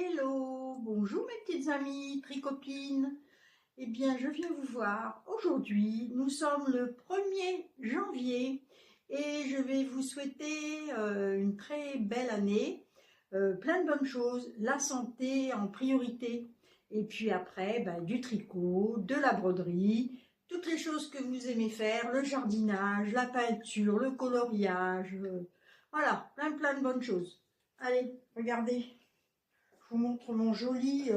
Hello, bonjour mes petites amies, tricopines. Eh bien, je viens vous voir. Aujourd'hui, nous sommes le 1er janvier et je vais vous souhaiter une très belle année, plein de bonnes choses, la santé en priorité. Et puis après, du tricot, de la broderie, toutes les choses que vous aimez faire, le jardinage, la peinture, le coloriage. Voilà, plein de bonnes choses. Allez, regardez. Je vous montre mon joli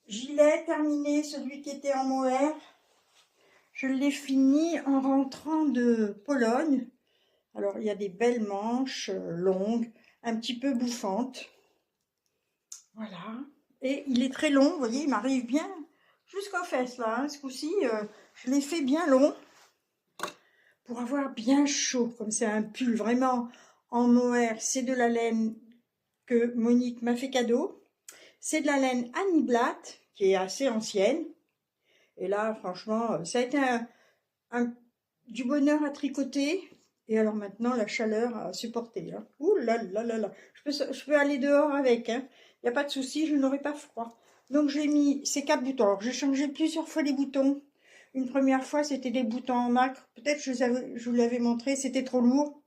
gilet terminé, celui qui était en mohair. Je l'ai fini en rentrant de Pologne. Alors, il y a des belles manches longues, un petit peu bouffantes. Voilà. Et il est très long, vous voyez, il m'arrive bien jusqu'aux fesses, là. Hein. Ce coup-ci, je l'ai fait bien long pour avoir bien chaud, comme c'est un pull vraiment en mohair. C'est de la laine que Monique m'a fait cadeau. C'est de la laine Annie Blatt, qui est assez ancienne. Et là, franchement, ça a été du bonheur à tricoter. Et alors maintenant, la chaleur à supporter. Hein. Ouh là là là là. Je peux aller dehors avec. Il n'y a pas de souci, je n'aurai pas froid. Donc j'ai mis ces 4 boutons. Alors j'ai changé plusieurs fois les boutons. Une première fois, c'était des boutons en nacre. Peut-être que je vous l'avais montré, c'était trop lourd.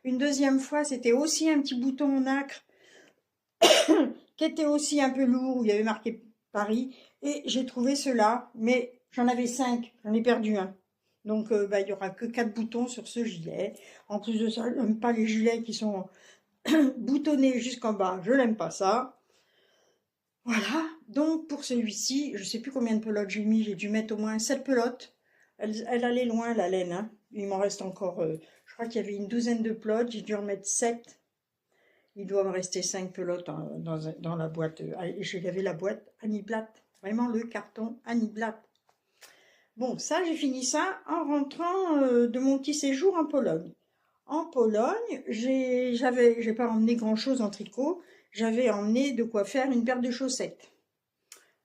Une deuxième fois, c'était aussi un petit bouton en nacre qui était aussi un peu lourd, où il y avait marqué Paris. Et j'ai trouvé cela, mais j'en avais 5, j'en ai perdu un. Donc il n'y aura que 4 boutons sur ce gilet. En plus de ça, je n'aime pas les gilets qui sont boutonnés jusqu'en bas, je n'aime pas ça. Voilà, donc pour celui-ci, je ne sais plus combien de pelotes j'ai mis, j'ai dû mettre au moins 7 pelotes. Elle allait loin la laine, hein. Il m'en reste encore, je crois qu'il y avait une douzaine de pelotes, j'ai dû en mettre 7. Il doit me rester 5 pelotes dans la boîte. J'ai lavé la boîte Annie Blatt. Vraiment le carton Annie Blatt. Bon, ça, j'ai fini ça en rentrant de mon petit séjour en Pologne. En Pologne, j'ai pas emmené grand-chose en tricot. J'avais emmené de quoi faire une paire de chaussettes.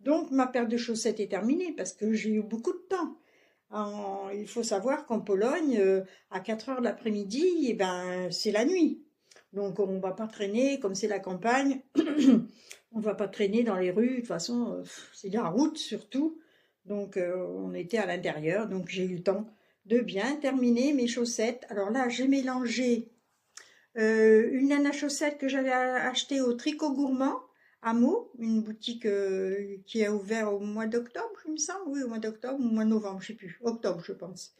Donc, ma paire de chaussettes est terminée parce que j'ai eu beaucoup de temps. Il faut savoir qu'en Pologne, à 4 heures de l'après-midi, eh ben, c'est la nuit. Donc on ne va pas traîner, comme c'est la campagne, on ne va pas traîner dans les rues, de toute façon, c'est la route surtout. Donc on était à l'intérieur, donc j'ai eu le temps de bien terminer mes chaussettes. Alors là, j'ai mélangé une laine à chaussettes que j'avais achetée au Tricot Gourmand, à Meaux, une boutique qui a ouvert au mois d'octobre, il me semble, oui, au mois d'octobre ou au mois de novembre, je ne sais plus, octobre je pense.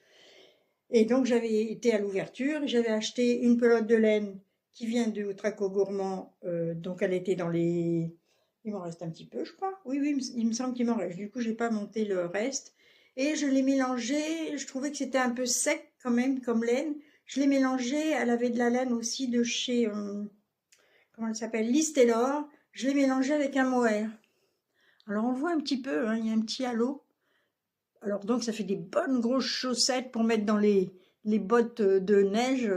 Et donc j'avais été à l'ouverture, j'avais acheté une pelote de laine qui vient de Tricot Gourmand, donc elle était dans les... Il m'en reste un petit peu, je crois. Oui, oui, il me semble qu'il m'en reste. Du coup, j'ai pas monté le reste. Et je l'ai mélangé, je trouvais que c'était un peu sec quand même, comme laine. Je l'ai mélangé, elle avait de la laine aussi de chez, comment elle s'appelle, Liz Taylor. Je l'ai mélangé avec un mohair. Alors on voit un petit peu, hein, il y a un petit halo. Alors donc ça fait des bonnes grosses chaussettes pour mettre dans les bottes de neige.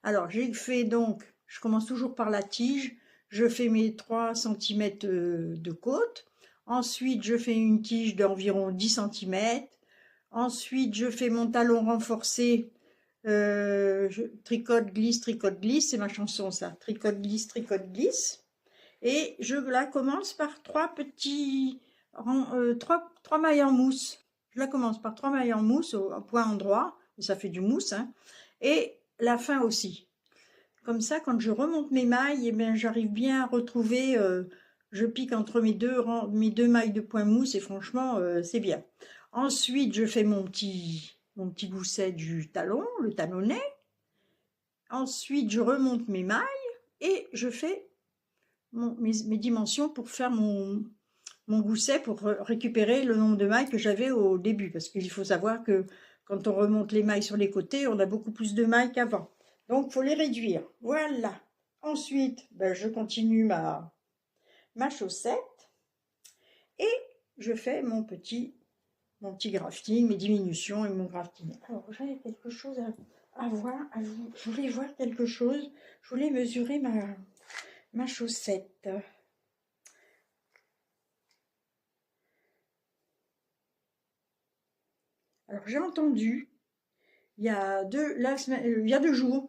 Alors j'ai fait donc, je commence toujours par la tige, je fais mes 3 cm de côte. Ensuite je fais une tige d'environ 10 cm. Ensuite je fais mon talon renforcé, je tricote, glisse, c'est ma chanson ça, tricote, glisse. Et je la commence par 3 petits, 3 mailles en mousse. Je la commence par 3 mailles en mousse au point endroit, ça fait du mousse, hein, et la fin aussi. Comme ça, quand je remonte mes mailles, eh bien, j'arrive bien à retrouver, je pique entre mes deux mailles de point mousse et franchement, c'est bien. Ensuite, je fais mon petit gousset du talon, le talonnet. Ensuite, je remonte mes mailles et je fais mes dimensions pour faire mon gousset, pour récupérer le nombre de mailles que j'avais au début. Parce qu'il faut savoir que quand on remonte les mailles sur les côtés, on a beaucoup plus de mailles qu'avant. Donc, il faut les réduire. Voilà. Ensuite, je continue ma chaussette et je fais mon petit grafting, mes diminutions et mon grafting. Alors, j'avais quelque chose à voir. Je voulais voir quelque chose. Je voulais mesurer ma chaussette. Alors, j'ai entendu, il y a 2 jours,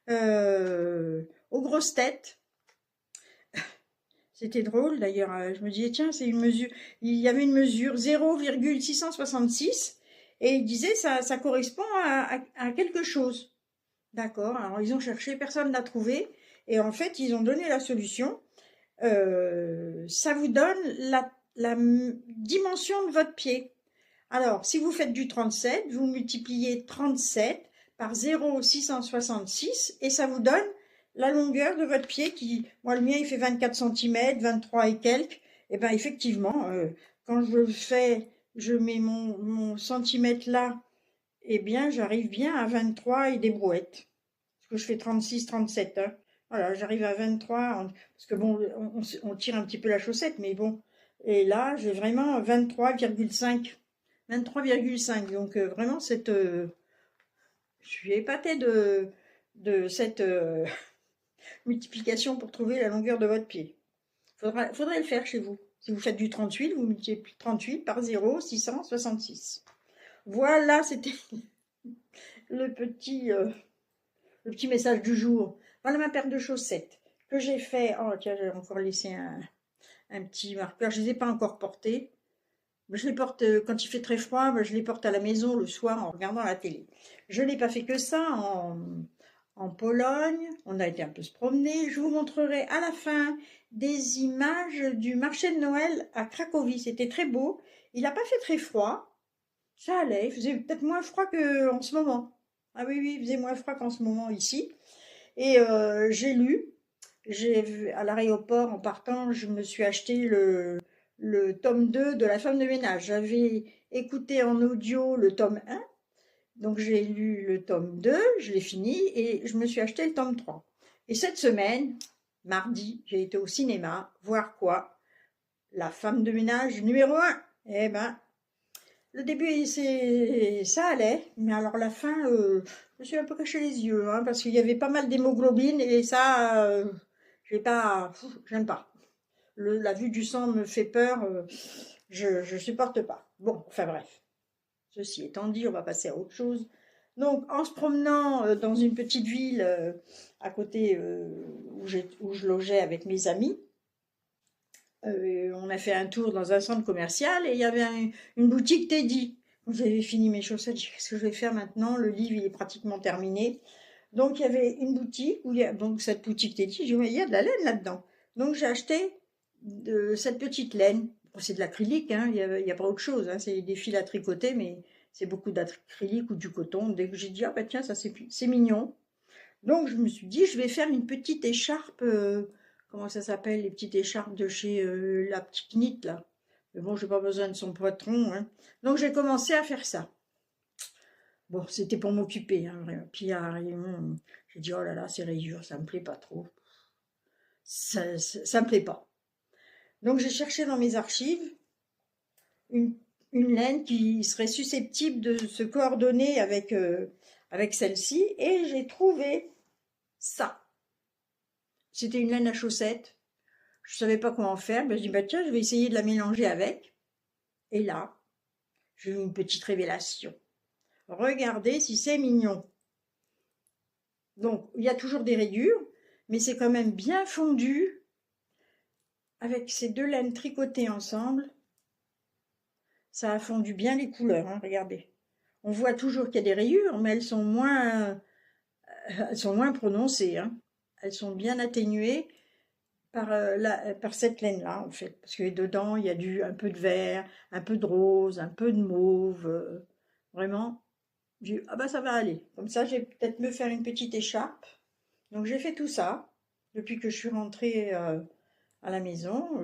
aux grosses têtes, C'était drôle d'ailleurs. Je me disais, tiens, c'est une mesure. Il y avait une mesure 0,666 et il disait ça correspond à quelque chose. D'accord. Alors ils ont cherché, personne n'a trouvé. Et en fait, ils ont donné la solution. Ça vous donne la dimension de votre pied. Alors, si vous faites du 37, vous multipliez 37 par 0,666 et ça vous donne la longueur de votre pied qui, moi le mien il fait 24 cm, 23 et quelques. Et bien effectivement, quand je mets mon centimètre là, eh bien j'arrive bien à 23 et des brouettes. Parce que je fais 36, 37. Hein. Voilà, j'arrive à 23, parce que bon, on tire un petit peu la chaussette, mais bon. Et là, j'ai vraiment 23,5. 23,5. Donc vraiment, je suis épatée de cette multiplication pour trouver la longueur de votre pied. Faudrait le faire chez vous. Si vous faites du 38, vous multipliez 38 par 0,666. Voilà, c'était le petit message du jour. Voilà ma paire de chaussettes que j'ai fait. Oh tiens, j'ai encore laissé un petit marqueur. Je ne les ai pas encore portées. Je les porte quand il fait très froid. Je les porte à la maison le soir en regardant la télé. Je n'ai pas fait que ça en Pologne. On a été un peu se promener. Je vous montrerai à la fin des images du marché de Noël à Cracovie. C'était très beau. Il n'a pas fait très froid. Ça allait. Il faisait peut-être moins froid qu'en ce moment. Ah oui, oui, il faisait moins froid qu'en ce moment ici. Et j'ai lu, à l'aéroport en partant, je me suis acheté le tome 2 de La femme de ménage. J'avais écouté en audio le tome 1, donc j'ai lu le tome 2, je l'ai fini et je me suis acheté le tome 3. Et cette semaine, mardi, j'ai été au cinéma voir quoi? La femme de ménage numéro 1. Eh ben, le début, ça allait, mais alors la fin, je me suis un peu caché les yeux, hein, parce qu'il y avait pas mal d'hémoglobine et ça, j'aime pas. La vue du sang me fait peur, je supporte pas. Bon, enfin bref. Ceci étant dit, on va passer à autre chose. Donc, en se promenant dans une petite ville à côté où je logeais avec mes amis, on a fait un tour dans un centre commercial et il y avait une boutique Teddy. J'avais fini mes chaussettes, j'ai dit qu'est-ce que je vais faire maintenant? Le livre il est pratiquement terminé. Donc il y avait une boutique où donc cette boutique Teddy, j'ai dit mais il y a de la laine là-dedans. Donc j'ai acheté cette petite laine. Bon, c'est de l'acrylique, hein, il y a pas autre chose, hein, c'est des fils à tricoter, mais c'est beaucoup d'acrylique ou du coton. Dès que j'ai dit ah bah tiens ça c'est mignon. Donc je me suis dit je vais faire une petite écharpe. Comment ça s'appelle, les petites écharpes de chez la petite Knit, là. Mais bon, j'ai pas besoin de son patron, hein. Donc, j'ai commencé à faire ça. Bon, c'était pour m'occuper, hein, vraiment. Puis, j'ai dit, oh là là, c'est rayures, ça me plaît pas trop. Ça me plaît pas. Donc, j'ai cherché dans mes archives une laine qui serait susceptible de se coordonner avec celle-ci, et j'ai trouvé ça. C'était une laine à chaussettes. Je savais pas comment faire, ben je dis bah tiens, je vais essayer de la mélanger avec. Et là, j'ai eu une petite révélation. Regardez si c'est mignon. Donc, il y a toujours des rayures, mais c'est quand même bien fondu avec ces deux laines tricotées ensemble. Ça a fondu bien les couleurs, hein, regardez. On voit toujours qu'il y a des rayures, mais elles sont moins prononcées, hein. Elles sont bien atténuées par cette laine-là, en fait. Parce que dedans, il y a un peu de vert, un peu de rose, un peu de mauve. Vraiment, j'ai dit, ah bah ça va aller. Comme ça, je vais peut-être me faire une petite écharpe. Donc j'ai fait tout ça depuis que je suis rentrée à la maison.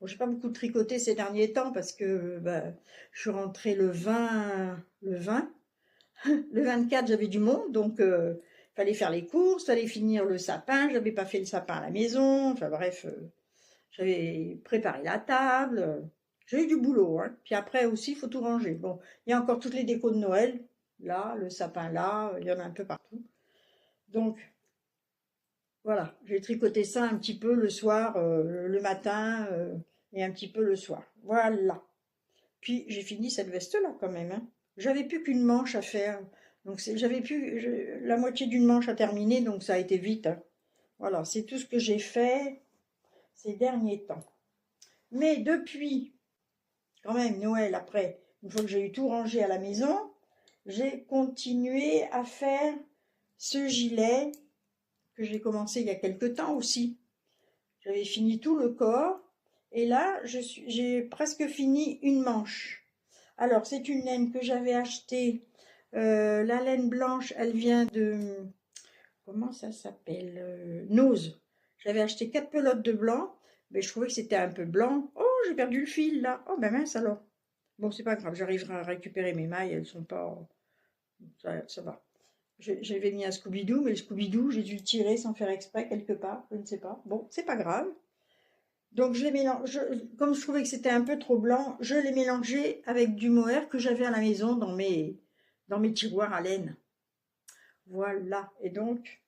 Bon, j'ai pas beaucoup tricoté ces derniers temps parce que bah, je suis rentrée le 20. Le 24, j'avais du monde, donc fallait faire les courses, fallait finir le sapin. J'avais pas fait le sapin à la maison. Enfin bref, j'avais préparé la table. J'ai eu du boulot. Hein. Puis après aussi, il faut tout ranger. Bon, il y a encore toutes les décos de Noël. Là, le sapin là, il y en a un peu partout. Donc voilà, j'ai tricoté ça un petit peu le soir, le matin et un petit peu le soir. Voilà. Puis j'ai fini cette veste-là quand même. Hein. J'avais plus qu'une manche à faire. Donc j'avais plus la moitié d'une manche à terminer, donc ça a été vite. Hein. Voilà, c'est tout ce que j'ai fait. ces derniers temps. Mais depuis, quand même, Noël, après, une fois que j'ai eu tout rangé à la maison, j'ai continué à faire ce gilet que j'ai commencé il y a quelque temps aussi. J'avais fini tout le corps et là, j'ai presque fini une manche. Alors, c'est une laine que j'avais achetée. La laine blanche, elle vient de... Comment ça s'appelle Nose. J'avais acheté 4 pelotes de blanc, mais je trouvais que c'était un peu blanc. Oh, j'ai perdu le fil là. Oh, ben mince alors. Bon, c'est pas grave, j'arriverai à récupérer mes mailles, elles sont pas... Ça va. J'avais mis un Scooby-Doo, mais le Scooby-Doo, j'ai dû le tirer sans faire exprès quelque part, je ne sais pas. Bon, c'est pas grave. Donc je les mélange, comme je trouvais que c'était un peu trop blanc, je l'ai mélangé avec du mohair que j'avais à la maison dans mes tiroirs à laine. Voilà, et donc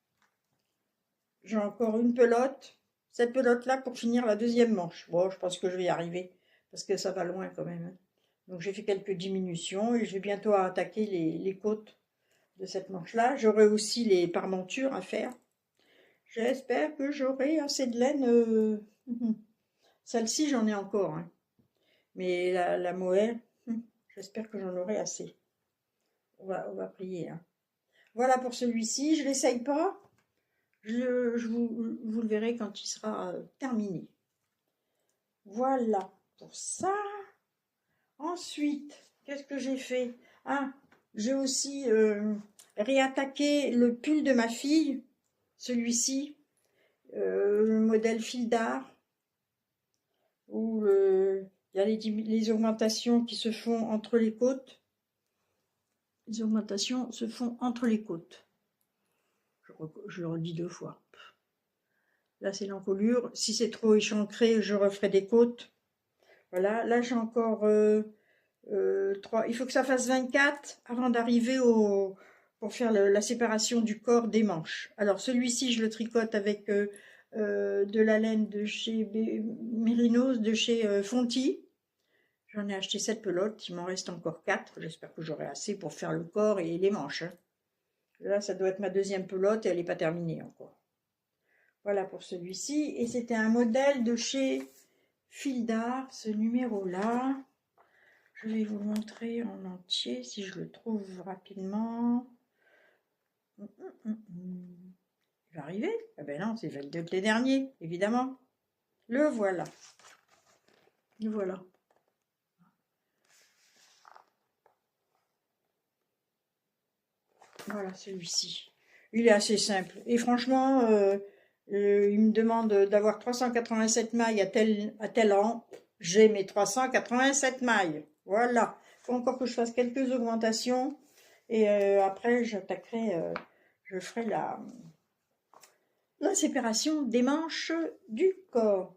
j'ai encore une pelote, cette pelote-là pour finir la deuxième manche. Bon, je pense que je vais y arriver, parce que ça va loin quand même, hein. Donc j'ai fait quelques diminutions et je vais bientôt attaquer les côtes de cette manche-là. J'aurai aussi les parmentures à faire. J'espère que j'aurai assez de laine. Celle-ci, j'en ai encore, hein. Mais la mohair, j'espère que j'en aurai assez. On va prier, hein. Voilà pour celui-ci. Je ne l'essaye pas. Vous le verrez quand il sera terminé. Voilà pour ça. Ensuite, qu'est-ce que j'ai fait? Ah, j'ai aussi réattaqué le pull de ma fille, celui-ci, le modèle fil d'art, où il y a les augmentations qui se font entre les côtes. Les augmentations se font entre les côtes. Je le redis 2 fois. Là, c'est l'encolure. Si c'est trop échancré, je referai des côtes. Voilà, là, j'ai encore 3. Il faut que ça fasse 24 avant d'arriver pour faire la séparation du corps des manches. Alors, celui-ci, je le tricote avec de la laine de chez Mérinos, de chez Fonty. J'en ai acheté 7 pelotes, il m'en reste encore 4. J'espère que j'aurai assez pour faire le corps et les manches, hein. Là, ça doit être ma deuxième pelote et elle n'est pas terminée encore. Voilà pour celui-ci. Et c'était un modèle de chez Fil d'Art, ce numéro-là. Je vais vous le montrer en entier si je le trouve rapidement. Il va arriver? Ah ben non, c'est les derniers, évidemment. Le voilà. Le voilà. Voilà celui-ci. Il est assez simple. Et franchement, il me demande d'avoir 387 mailles à tel rang. J'ai mes 387 mailles. Voilà. Il faut encore que je fasse quelques augmentations. Et après, j'attaquerai, je ferai la séparation des manches du corps.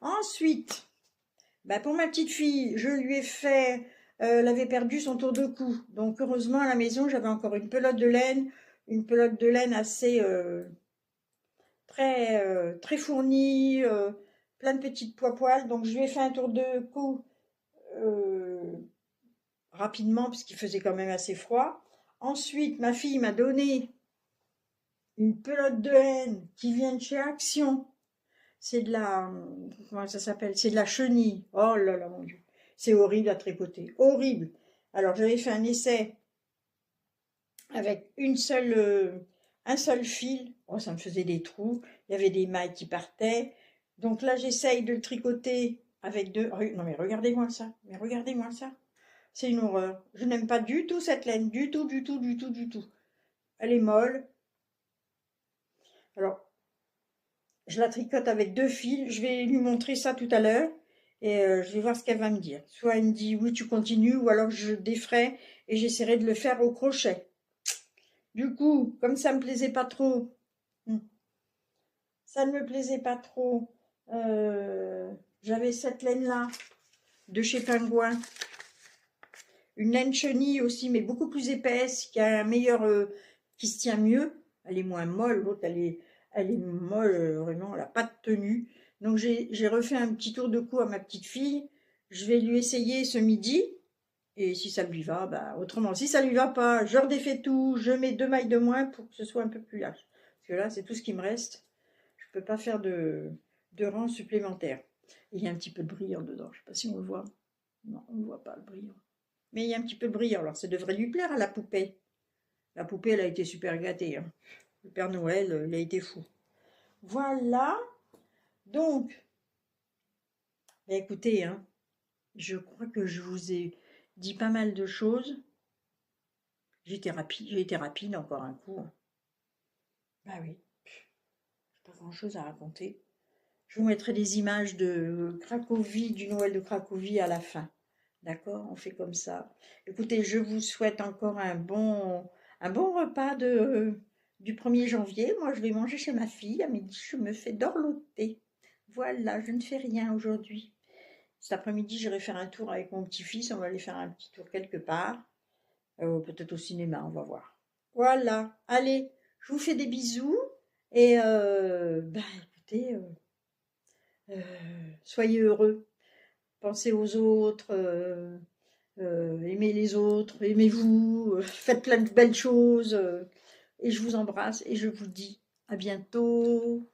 Ensuite, pour ma petite fille, je lui ai fait... elle avait perdu son tour de cou. Donc, heureusement, à la maison, j'avais encore une pelote de laine. Une pelote de laine assez... très fournie, plein de petites poils. Donc, je lui ai fait un tour de cou rapidement, puisqu'il faisait quand même assez froid. Ensuite, ma fille m'a donné une pelote de laine qui vient de chez Action. C'est de la... Comment ça s'appelle? C'est de la chenille. Oh là là, mon Dieu. C'est horrible à tricoter. Horrible. Alors, j'avais fait un essai avec un seul fil. Oh, ça me faisait des trous. Il y avait des mailles qui partaient. Donc là, j'essaye de le tricoter avec 2... Non, mais regardez-moi ça. Mais regardez-moi ça. C'est une horreur. Je n'aime pas du tout cette laine. Du tout, du tout, du tout, du tout. Elle est molle. Alors, je la tricote avec 2 fils. Je vais lui montrer ça tout à l'heure. Et je vais voir ce qu'elle va me dire. Soit elle me dit oui, tu continues. Ou alors je déferai et j'essaierai de le faire au crochet. Du coup, comme ça me plaisait pas trop, j'avais cette laine-là de chez Pingouin. Une laine chenille aussi, mais beaucoup plus épaisse, qui a un meilleur, qui se tient mieux. Elle est moins molle, l'autre elle est molle, vraiment, elle n'a pas de tenue. Donc j'ai refait un petit tour de cou à ma petite fille. Je vais lui essayer ce midi. Et si ça lui va, autrement, si ça lui va pas, je redéfais tout, je mets 2 mailles de moins pour que ce soit un peu plus large. Parce que là, c'est tout ce qui me reste. Je peux pas faire de de rang supplémentaire. Il y a un petit peu de brillant dedans, je ne sais pas si on le voit. Non, on ne voit pas le brillant. Mais il y a un petit peu de brillant, alors ça devrait lui plaire à la poupée. La poupée, elle a été super gâtée. Hein. Le Père Noël, il a été fou. Voilà. Donc, bah écoutez, hein, je crois que je vous ai dit pas mal de choses. J'ai été rapide encore un coup. Hein. Bah oui, pas grand-chose à raconter. Je vous mettrai des images de Cracovie, du Noël de Cracovie à la fin. D'accord, on fait comme ça. Écoutez, je vous souhaite encore un bon repas du 1er janvier. Moi, je vais manger chez ma fille. À midi, je me fais dorloter. Voilà, je ne fais rien aujourd'hui. Cet après-midi, j'irai faire un tour avec mon petit-fils. On va aller faire un petit tour quelque part. Peut-être au cinéma, on va voir. Voilà, allez, je vous fais des bisous. Et, écoutez, soyez heureux. Pensez aux autres, aimez les autres, aimez-vous, faites plein de belles choses. Et je vous embrasse et je vous dis à bientôt.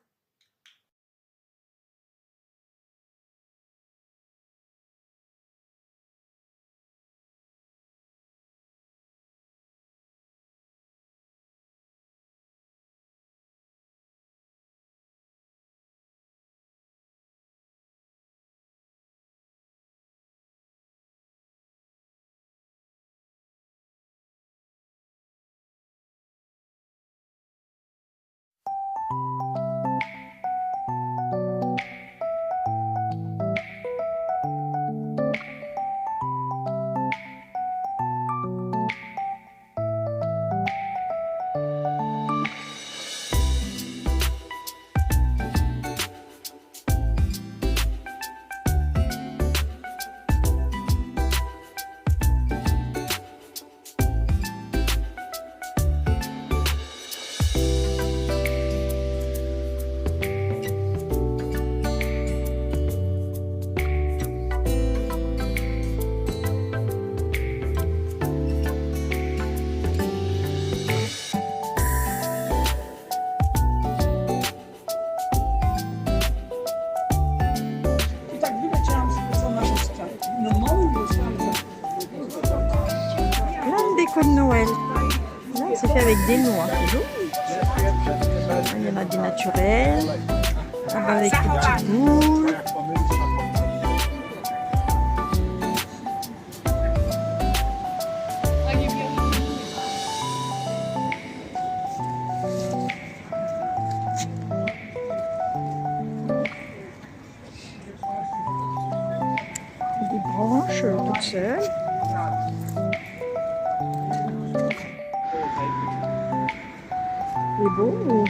Déco de Noël. Là, c'est fait avec des noix. Il y en a des naturels. Avec des petites boules. Des branches toutes seules. C'est beau ou...